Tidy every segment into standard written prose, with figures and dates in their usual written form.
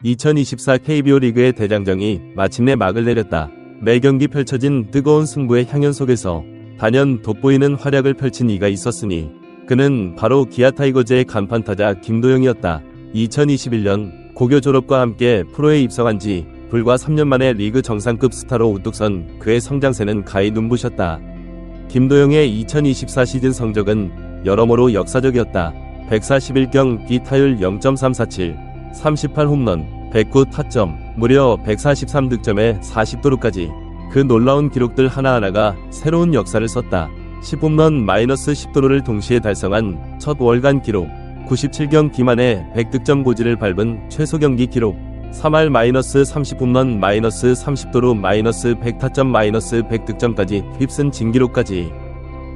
(2024) KBO 리그의 대장정이 마침내 막을 내렸다. 매경기 펼쳐진 뜨거운 승부의 향연 속에서 단연 돋보이는 활약을 펼친 이가 있었으니 그는 바로 기아 타이거즈의 간판타자 김도영이었다. 2021년 고교 졸업과 함께 프로에 입성한 지 불과 3년 만에 리그 정상급 스타로 우뚝 선 그의 성장세는 가히 눈부셨다. 김도영의 2024 시즌 성적은 여러모로 역사적이었다. 141경기 타율 0.347, 38홈런, 109타점, 무려 143득점에 40도루까지 그 놀라운 기록들 하나하나가 새로운 역사를 썼다. 10홈런 -10도루를 동시에 달성한 첫 월간 기록, 97경기 만에 100득점 고지를 밟은 최소 경기 기록, 3할 -30홈런 -30도루 -100타점 -100득점까지 휩쓴 진기록까지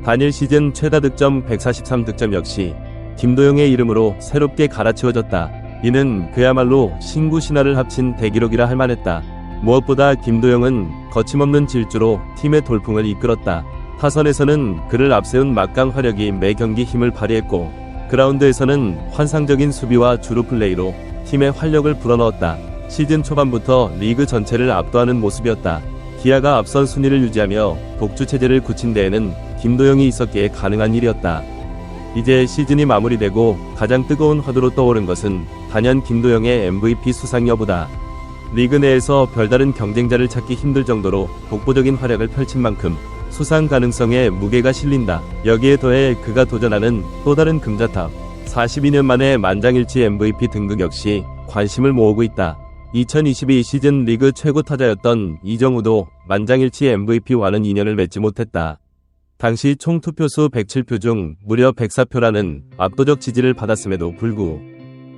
단일 시즌 최다 득점 143득점 역시 김도영의 이름으로 새롭게 갈아치워졌다. 이는 그야말로 신구 신화를 합친 대기록이라 할 만했다. 무엇보다 김도영은 거침없는 질주로 팀의 돌풍을 이끌었다. 타선에서는 그를 앞세운 막강 화력이 매 경기 힘을 발휘했고 그라운드에서는 환상적인 수비와 주루 플레이로 팀의 활력을 불어넣었다. 시즌 초반부터 리그 전체를 압도하는 모습이었다. 기아가 앞선 순위를 유지하며 독주 체제를 굳힌 데에는 김도영이 있었기에 가능한 일이었다. 이제 시즌이 마무리되고 가장 뜨거운 화두로 떠오른 것은 단연 김도영의 MVP 수상 여부다. 리그 내에서 별다른 경쟁자를 찾기 힘들 정도로 독보적인 활약을 펼친 만큼 수상 가능성에 무게가 실린다. 여기에 더해 그가 도전하는 또 다른 금자탑, 42년 만에 만장일치 MVP 등극 역시 관심을 모으고 있다. 2022 시즌 리그 최고 타자였던 이정우도 만장일치 MVP와는 인연을 맺지 못했다. 당시 총 투표수 107표 중 무려 104표라는 압도적 지지를 받았음에도 불구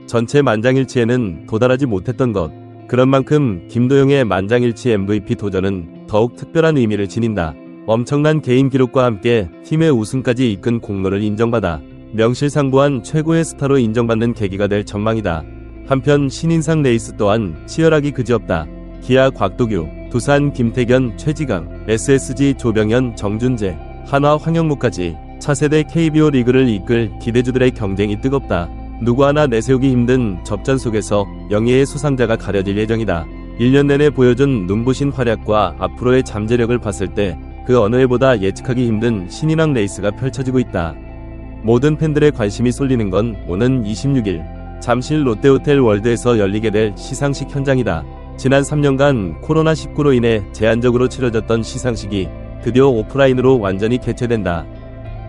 전체 만장일치에는 도달하지 못했던 것. 그런 만큼 김도영의 만장일치 MVP 도전은 더욱 특별한 의미를 지닌다. 엄청난 개인 기록과 함께 팀의 우승까지 이끈 공로를 인정받아 명실상부한 최고의 스타로 인정받는 계기가 될 전망이다. 한편 신인상 레이스 또한 치열하기 그지없다. 기아 곽도규, 두산 김태견, 최지강, SSG 조병현, 정준재, 한화 황영무까지 차세대 KBO 리그를 이끌 기대주들의 경쟁이 뜨겁다. 누구 하나 내세우기 힘든 접전 속에서 영예의 수상자가 가려질 예정이다. 1년 내내 보여준 눈부신 활약과 앞으로의 잠재력을 봤을 때 그 어느 해보다 예측하기 힘든 신인왕 레이스가 펼쳐지고 있다. 모든 팬들의 관심이 쏠리는 건 오는 26일 잠실 롯데호텔 월드에서 열리게 될 시상식 현장이다. 지난 3년간 코로나19로 인해 제한적으로 치러졌던 시상식이 드디어 오프라인으로 완전히 개최된다.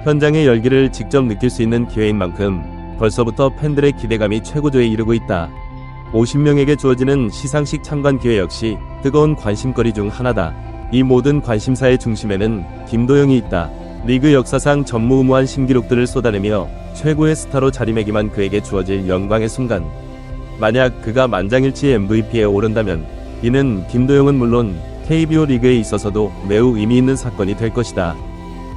현장의 열기를 직접 느낄 수 있는 기회인 만큼 벌써부터 팬들의 기대감이 최고조에 이르고 있다. 50명에게 주어지는 시상식 참관 기회 역시 뜨거운 관심거리 중 하나다. 이 모든 관심사의 중심에는 김도영이 있다. 리그 역사상 전무후무한 신기록들을 쏟아내며 최고의 스타로 자리매김한 그에게 주어질 영광의 순간. 만약 그가 만장일치 MVP에 오른다면 이는 김도영은 물론 KBO 리그에 있어서도 매우 의미있는 사건이 될 것이다.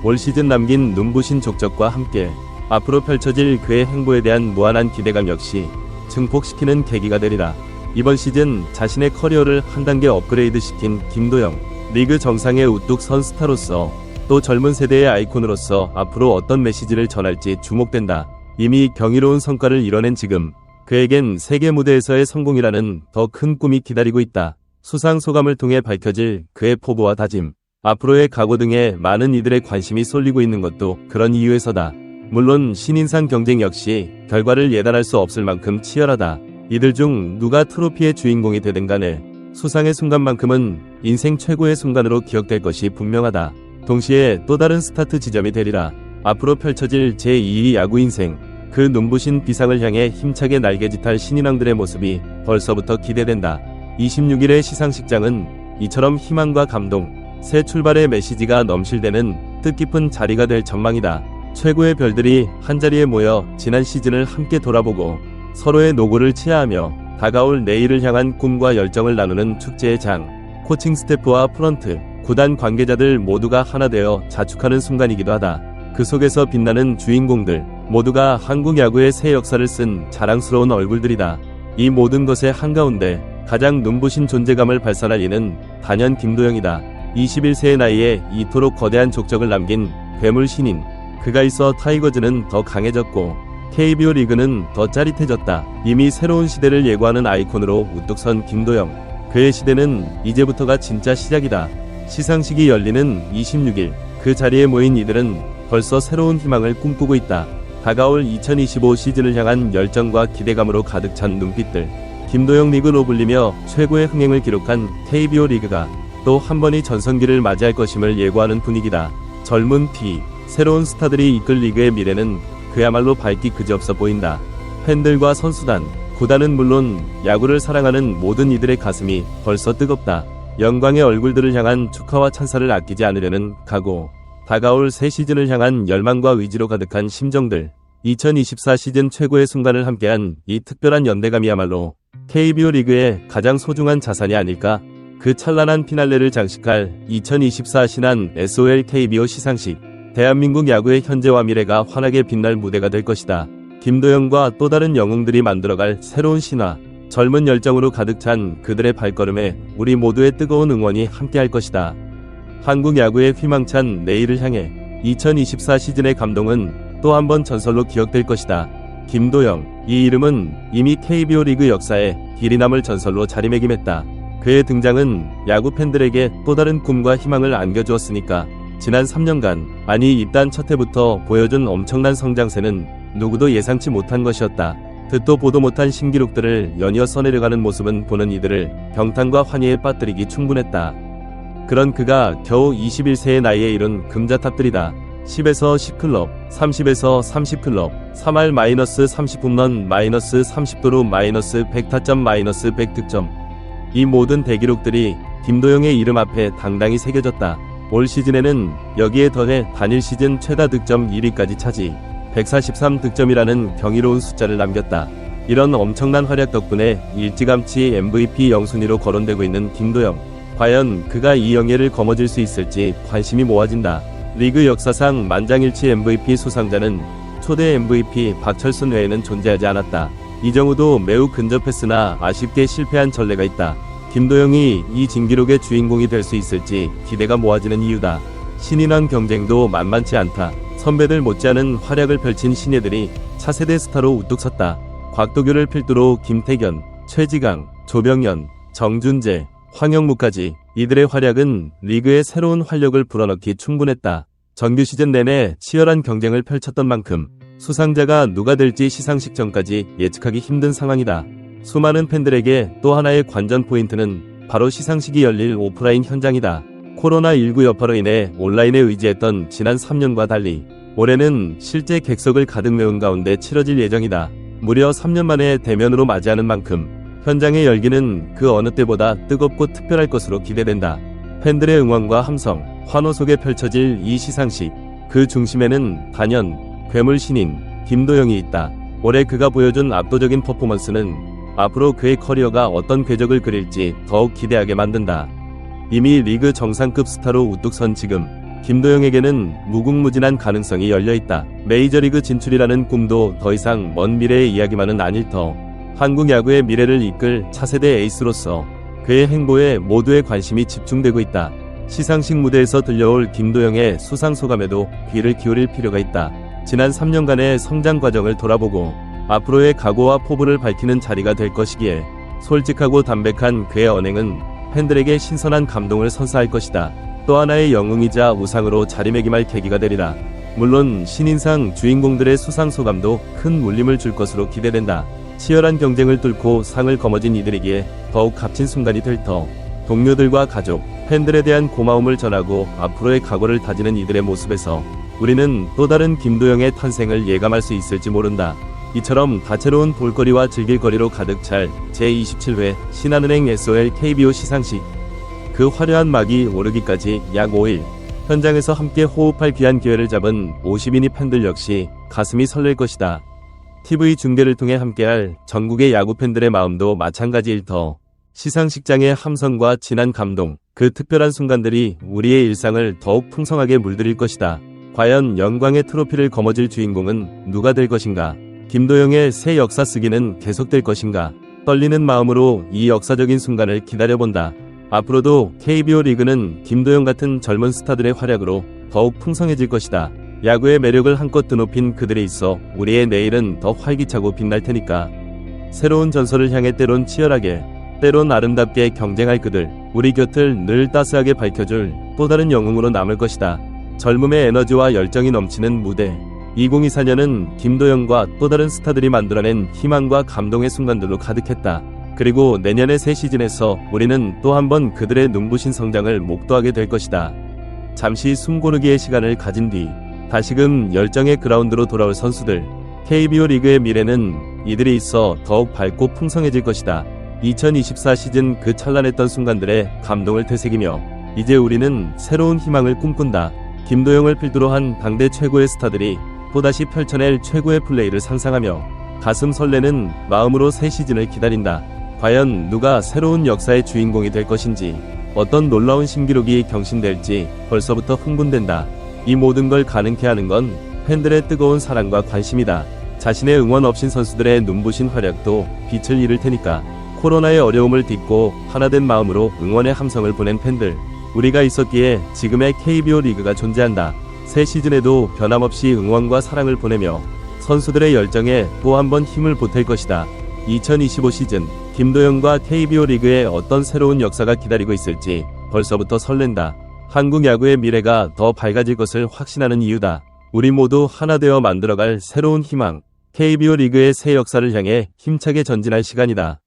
올 시즌 남긴 눈부신 족적과 함께 앞으로 펼쳐질 그의 행보에 대한 무한한 기대감 역시 증폭시키는 계기가 되리라. 이번 시즌 자신의 커리어를 한 단계 업그레이드 시킨 김도영. 리그 정상에 우뚝 선 스타로서 또 젊은 세대의 아이콘으로서 앞으로 어떤 메시지를 전할지 주목된다. 이미 경이로운 성과를 이뤄낸 지금 그에겐 세계 무대에서의 성공이라는 더 큰 꿈이 기다리고 있다. 수상 소감을 통해 밝혀질 그의 포부와 다짐, 앞으로의 각오 등에 많은 이들의 관심이 쏠리고 있는 것도 그런 이유에서다. 물론 신인상 경쟁 역시 결과를 예단할 수 없을 만큼 치열하다. 이들 중 누가 트로피의 주인공이 되든 간에 수상의 순간만큼은 인생 최고의 순간으로 기억될 것이 분명하다. 동시에 또 다른 스타트 지점이 되리라. 앞으로 펼쳐질 제2의 야구 인생, 그 눈부신 비상을 향해 힘차게 날개짓할 신인왕들의 모습이 벌써부터 기대된다. 26일의 시상식장은 이처럼 희망과 감동, 새 출발의 메시지가 넘실대는 뜻깊은 자리가 될 전망이다. 최고의 별들이 한자리에 모여 지난 시즌을 함께 돌아보고 서로의 노고를 치하하며 다가올 내일을 향한 꿈과 열정을 나누는 축제의 장. 코칭 스태프와 프런트, 구단 관계자들 모두가 하나 되어 자축하는 순간이기도 하다. 그 속에서 빛나는 주인공들 모두가 한국 야구의 새 역사를 쓴 자랑스러운 얼굴들이다. 이 모든 것의 한가운데 가장 눈부신 존재감을 발산할 이는 단연 김도영이다. 21세의 나이에 이토록 거대한 족적을 남긴 괴물 신인. 그가 있어 타이거즈는 더 강해졌고 KBO 리그는 더 짜릿해졌다. 이미 새로운 시대를 예고하는 아이콘으로 우뚝 선 김도영. 그의 시대는 이제부터가 진짜 시작이다. 시상식이 열리는 26일 그 자리에 모인 이들은 벌써 새로운 희망을 꿈꾸고 있다. 다가올 2025 시즌을 향한 열정과 기대감으로 가득 찬 눈빛들. 김도영 리그로 불리며 최고의 흥행을 기록한 KBO 리그가 또 한 번의 전성기를 맞이할 것임을 예고하는 분위기다. 젊은 피, 새로운 스타들이 이끌 리그의 미래는 그야말로 밝기 그지없어 보인다. 팬들과 선수단, 구단은 물론 야구를 사랑하는 모든 이들의 가슴이 벌써 뜨겁다. 영광의 얼굴들을 향한 축하와 찬사를 아끼지 않으려는 각오. 다가올 새 시즌을 향한 열망과 의지로 가득한 심정들. 2024 시즌 최고의 순간을 함께한 이 특별한 연대감이야말로 KBO 리그의 가장 소중한 자산이 아닐까? 그 찬란한 피날레를 장식할 2024 신한 SOL KBO 시상식. 대한민국 야구의 현재와 미래가 환하게 빛날 무대가 될 것이다. 김도영과 또 다른 영웅들이 만들어갈 새로운 신화. 젊은 열정으로 가득 찬 그들의 발걸음에 우리 모두의 뜨거운 응원이 함께할 것이다. 한국 야구의 희망찬 내일을 향해 2024 시즌의 감동은 또 한 번 전설로 기억될 것이다. 김도영, 이 이름은 이미 KBO 리그 역사에 길이 남을 전설로 자리매김했다. 그의 등장은 야구 팬들에게 또 다른 꿈과 희망을 안겨주었으니까. 지난 3년간, 아니 입단 첫 해부터 보여준 엄청난 성장세는 누구도 예상치 못한 것이었다. 듣도 보도 못한 신기록들을 연이어 써내려가는 모습은 보는 이들을 경탄과 환희에 빠뜨리기 충분했다. 그런 그가 겨우 21세의 나이에 이룬 금자탑들이다. 10에서 10클럽, 30에서 30클럽, 3할-30홈런, -30도루, -100타점, -100득점. 이 모든 대기록들이 김도영의 이름 앞에 당당히 새겨졌다. 올 시즌에는 여기에 더해 단일 시즌 최다 득점 1위까지 차지, 143득점이라는 경이로운 숫자를 남겼다. 이런 엄청난 활약 덕분에 일찌감치 MVP 영순위로 거론되고 있는 김도영. 과연 그가 이 영예를 거머쥘 수 있을지 관심이 모아진다. 리그 역사상 만장일치 MVP 수상자는 초대 MVP 박철순 외에는 존재하지 않았다. 이정우도 매우 근접했으나 아쉽게 실패한 전례가 있다. 김도영이 이 진기록의 주인공이 될 수 있을지 기대가 모아지는 이유다. 신인왕 경쟁도 만만치 않다. 선배들 못지않은 활약을 펼친 신예들이 차세대 스타로 우뚝 섰다. 곽도규를 필두로 김태견, 최지강, 조병현, 정준재, 황영무까지 이들의 활약은 리그의 새로운 활력을 불어넣기 충분했다. 정규 시즌 내내 치열한 경쟁을 펼쳤던 만큼 수상자가 누가 될지 시상식 전까지 예측하기 힘든 상황이다. 수많은 팬들에게 또 하나의 관전 포인트는 바로 시상식이 열릴 오프라인 현장이다. 코로나19 여파로 인해 온라인에 의지했던 지난 3년과 달리 올해는 실제 객석을 가득 메운 가운데 치러질 예정이다. 무려 3년 만에 대면으로 맞이하는 만큼 현장의 열기는 그 어느 때보다 뜨겁고 특별할 것으로 기대된다. 팬들의 응원과 함성, 환호 속에 펼쳐질 이 시상식. 그 중심에는 단연 괴물 신인 김도영이 있다. 올해 그가 보여준 압도적인 퍼포먼스는 앞으로 그의 커리어가 어떤 궤적을 그릴지 더욱 기대하게 만든다. 이미 리그 정상급 스타로 우뚝 선 지금 김도영에게는 무궁무진한 가능성이 열려있다. 메이저리그 진출이라는 꿈도 더 이상 먼 미래의 이야기만은 아닐 터. 한국 야구의 미래를 이끌 차세대 에이스로서 그의 행보에 모두의 관심이 집중되고 있다. 시상식 무대에서 들려올 김도영의 수상 소감에도 귀를 기울일 필요가 있다. 지난 3년간의 성장 과정을 돌아보고 앞으로의 각오와 포부를 밝히는 자리가 될 것이기에 솔직하고 담백한 그의 언행은 팬들에게 신선한 감동을 선사할 것이다. 또 하나의 영웅이자 우상으로 자리매김할 계기가 되리라. 물론 신인상 주인공들의 수상 소감도 큰 울림을 줄 것으로 기대된다. 치열한 경쟁을 뚫고 상을 거머쥔 이들에게 더욱 값진 순간이 될 터. 동료들과 가족, 팬들에 대한 고마움을 전하고 앞으로의 각오를 다지는 이들의 모습에서 우리는 또 다른 김도영의 탄생을 예감할 수 있을지 모른다. 이처럼 다채로운 볼거리와 즐길거리로 가득 찰 제27회 신한은행 SOL KBO 시상식. 그 화려한 막이 오르기까지 약 5일, 현장에서 함께 호흡할 귀한 기회를 잡은 50인의 팬들 역시 가슴이 설렐 것이다. TV 중계를 통해 함께할 전국의 야구 팬들의 마음도 마찬가지일 터. 시상식장의 함성과 진한 감동, 그 특별한 순간들이 우리의 일상을 더욱 풍성하게 물들일 것이다. 과연 영광의 트로피를 거머쥘 주인공은 누가 될 것인가? 김도영의 새 역사 쓰기는 계속될 것인가? 떨리는 마음으로 이 역사적인 순간을 기다려본다. 앞으로도 KBO 리그는 김도영 같은 젊은 스타들의 활약으로 더욱 풍성해질 것이다. 야구의 매력을 한껏 드높인 그들에 있어 우리의 내일은 더 활기차고 빛날 테니까. 새로운 전설을 향해 때론 치열하게, 때론 아름답게 경쟁할 그들, 우리 곁을 늘 따스하게 밝혀줄 또 다른 영웅으로 남을 것이다. 젊음의 에너지와 열정이 넘치는 무대. 2024년은 김도영과 또 다른 스타들이 만들어낸 희망과 감동의 순간들로 가득했다. 그리고 내년의 새 시즌에서 우리는 또 한 번 그들의 눈부신 성장을 목도하게 될 것이다. 잠시 숨 고르기의 시간을 가진 뒤 다시금 열정의 그라운드로 돌아올 선수들. KBO 리그의 미래는 이들이 있어 더욱 밝고 풍성해질 것이다. 2024 시즌 그 찬란했던 순간들의 감동을 되새기며 이제 우리는 새로운 희망을 꿈꾼다. 김도영을 필두로 한 당대 최고의 스타들이 또다시 펼쳐낼 최고의 플레이를 상상하며 가슴 설레는 마음으로 새 시즌을 기다린다. 과연 누가 새로운 역사의 주인공이 될 것인지, 어떤 놀라운 신기록이 경신될지 벌써부터 흥분된다. 이 모든 걸 가능케 하는 건 팬들의 뜨거운 사랑과 관심이다. 자신의 응원 없인 선수들의 눈부신 활약도 빛을 잃을 테니까. 코로나의 어려움을 딛고 하나된 마음으로 응원의 함성을 보낸 팬들. 우리가 있었기에 지금의 KBO 리그가 존재한다. 새 시즌에도 변함없이 응원과 사랑을 보내며 선수들의 열정에 또 한 번 힘을 보탤 것이다. 2025 시즌 김도영과 KBO 리그에 어떤 새로운 역사가 기다리고 있을지 벌써부터 설렌다. 한국 야구의 미래가 더 밝아질 것을 확신하는 이유다. 우리 모두 하나 되어 만들어갈 새로운 희망, KBO 리그의 새 역사를 향해 힘차게 전진할 시간이다.